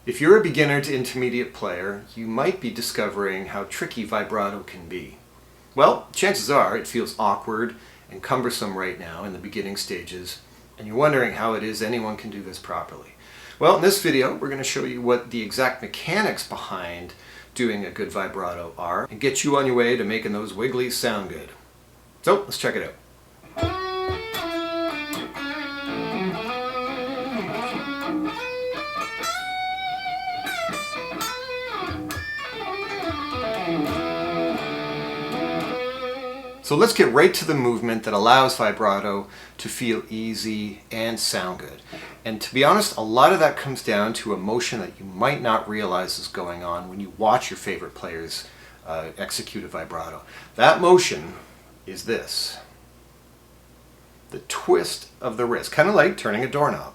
If you're a beginner to intermediate player, you might be discovering how tricky vibrato can be. Well, chances are it feels awkward and cumbersome right now in the beginning stages, and you're wondering how it is anyone can do this properly. Well, in this video, we're going to show you what the exact mechanics behind doing a good vibrato are and get you on your way to making those wigglies sound good. So, let's check it out. So let's get right to the movement that allows vibrato to feel easy and sound good. And to be honest, a lot of that comes down to a motion that you might not realize is going on when you watch your favorite players execute a vibrato. That motion is this. The twist of the wrist, kind of like turning a doorknob.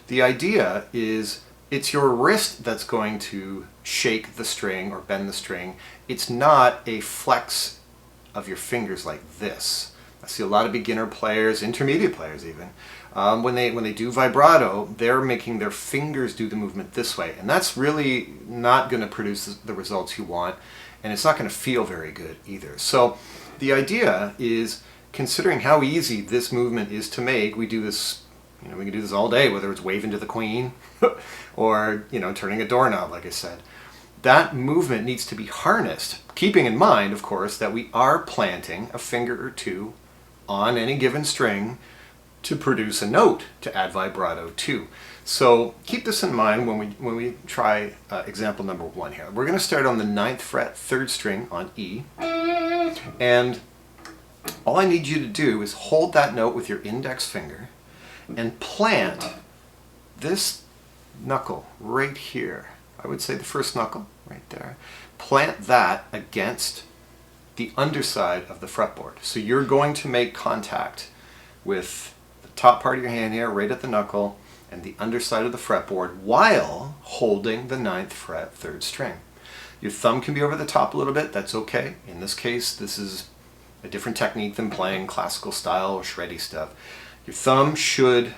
The idea is it's your wrist that's going to shake the string or bend the string. It's not a flex of your fingers like this. I see a lot of beginner players, intermediate players even, when they do vibrato, they're making their fingers do the movement this way, and that's really not going to produce the results you want, and it's not going to feel very good either. So the idea is, considering how easy this movement is to make, we do this, we can do this all day, whether it's waving to the queen or turning a doorknob, like I said. That movement needs to be harnessed, keeping in mind, of course, that we are planting a finger or two on any given string to produce a note to add vibrato to. So keep this in mind when we try example number 1 here. We're going to start on the 9th fret, 3rd string on E, and all I need you to do is hold that note with your index finger and plant this knuckle right here. I would say the first knuckle right there. Plant that against the underside of the fretboard. So you're going to make contact with the top part of your hand here, right at the knuckle, and the underside of the fretboard while holding the 9th fret, 3rd string. Your thumb can be over the top a little bit, that's okay. In this case, this is a different technique than playing classical style or shreddy stuff. Your thumb should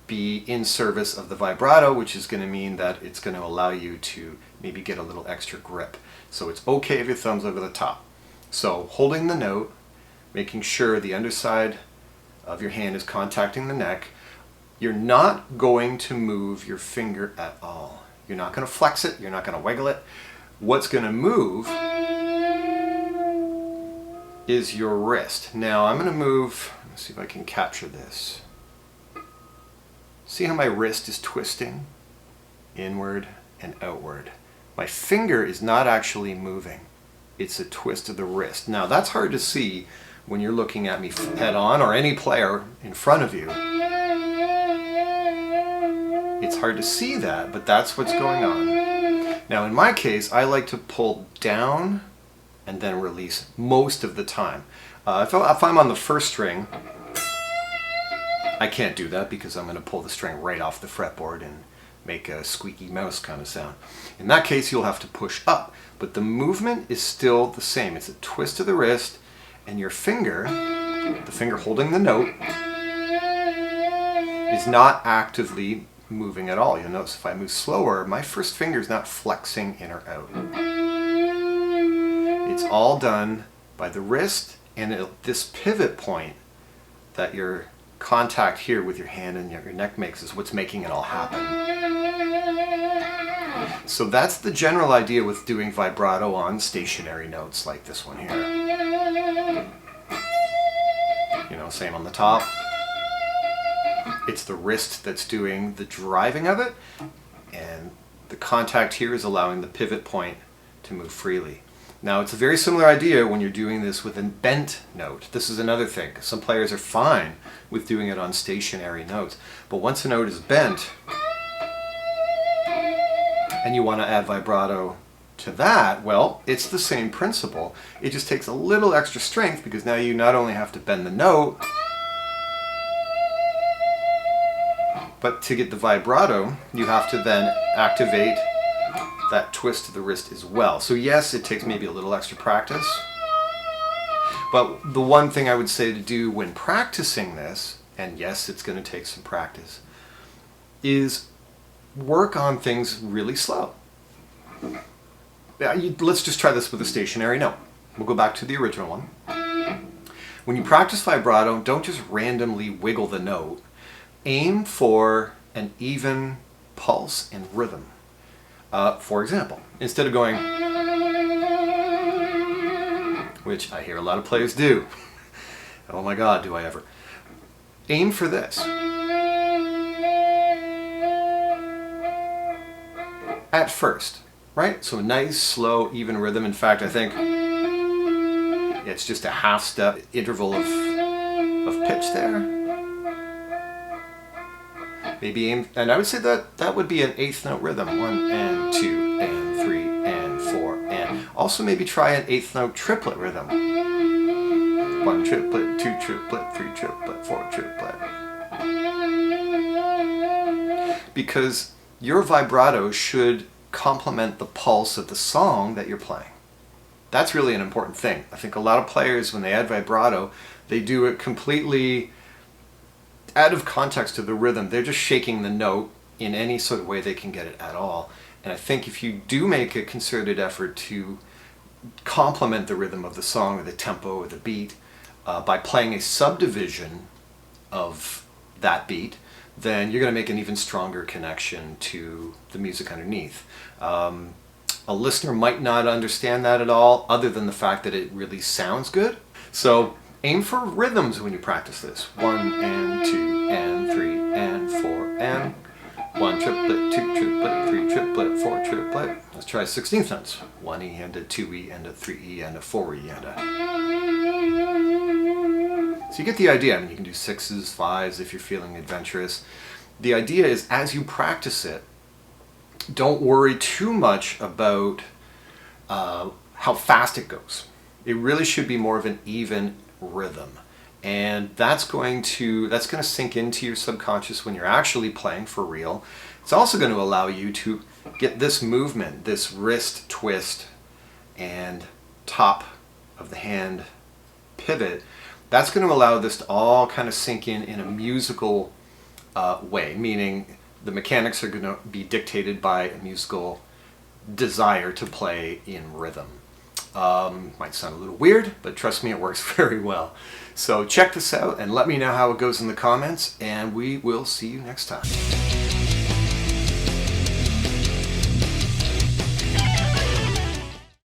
be in service of the vibrato, which is going to mean that it's going to allow you to maybe get a little extra grip. So it's okay if your thumb's over the top. So holding the note, making sure the underside of your hand is contacting the neck. You're not going to move your finger at all. You're not going to flex it, you're not going to wiggle it. What's going to move is your wrist. Now I'm going to move, let's see if I can capture this. See how my wrist is twisting inward and outward. My finger is not actually moving. It's a twist of the wrist. Now that's hard to see when you're looking at me head on or any player in front of you. It's hard to see that, but that's what's going on. Now in my case, I like to pull down and then release most of the time. If I'm on the 1st string, I can't do that because I'm going to pull the string right off the fretboard and make a squeaky mouse kind of sound. In that case, you'll have to push up, but the movement is still the same. It's a twist of the wrist, and your finger, the finger holding the note, is not actively moving at all. You'll notice if I move slower, my first finger is not flexing in or out. It's all done by the wrist and this pivot point that your contact here with your hand and your neck makes is what's making it all happen. So that's the general idea with doing vibrato on stationary notes like this one here. Same on the top. It's the wrist that's doing the driving of it, and the contact here is allowing the pivot point to move freely. Now it's a very similar idea when you're doing this with a bent note. This is another thing. Some players are fine with doing it on stationary notes, but once a note is bent and you want to add vibrato to that, well, it's the same principle. It just takes a little extra strength because now you not only have to bend the note, but to get the vibrato, you have to then activate that twist of the wrist as well. So yes, it takes maybe a little extra practice, but the one thing I would say to do when practicing this, and yes, it's going to take some practice, is work on things really slow. Let's just try this with a stationary note. We'll go back to the original one. When you practice vibrato, don't just randomly wiggle the note. Aim for an even pulse and rhythm. For example, instead of going, which I hear a lot of players do, oh my God, do I ever, aim for this. At first, right? So a nice, slow, even rhythm. In fact, I think it's just a half step interval of pitch there. Maybe aim, and I would say that would be an eighth note rhythm. 1 and 2 and 3 and 4 and also maybe try an eighth note triplet rhythm. 1 triplet, 2 triplet, 3 triplet, 4 triplet. Because your vibrato should complement the pulse of the song that you're playing. That's really an important thing. I think a lot of players, when they add vibrato, they do it completely out of context of the rhythm. They're just shaking the note in any sort of way they can get it at all. And I think if you do make a concerted effort to complement the rhythm of the song or the tempo or the beat by playing a subdivision of that beat, then you're going to make an even stronger connection to the music underneath. A listener might not understand that at all, other than the fact that it really sounds good. So aim for rhythms when you practice this. 1 and 2 and 3 and 4 and 1 triplet, 2 triplet, 3 triplet, 4 triplet. Let's try 16th notes. 1E and a 2E and a 3E and a 4E and a... So you get the idea. I mean, you can do 6s, 5s if you're feeling adventurous. The idea is, as you practice it, don't worry too much about how fast it goes. It really should be more of an even rhythm, and that's going to sink into your subconscious when you're actually playing for real. It's also going to allow you to get this movement, this wrist twist and top of the hand pivot. That's going to allow this to all kind of sink in a musical way, meaning the mechanics are going to be dictated by a musical desire to play in rhythm. Might sound a little weird, but trust me, it works very well. So check this out and let me know how it goes in the comments, and we will see you next time.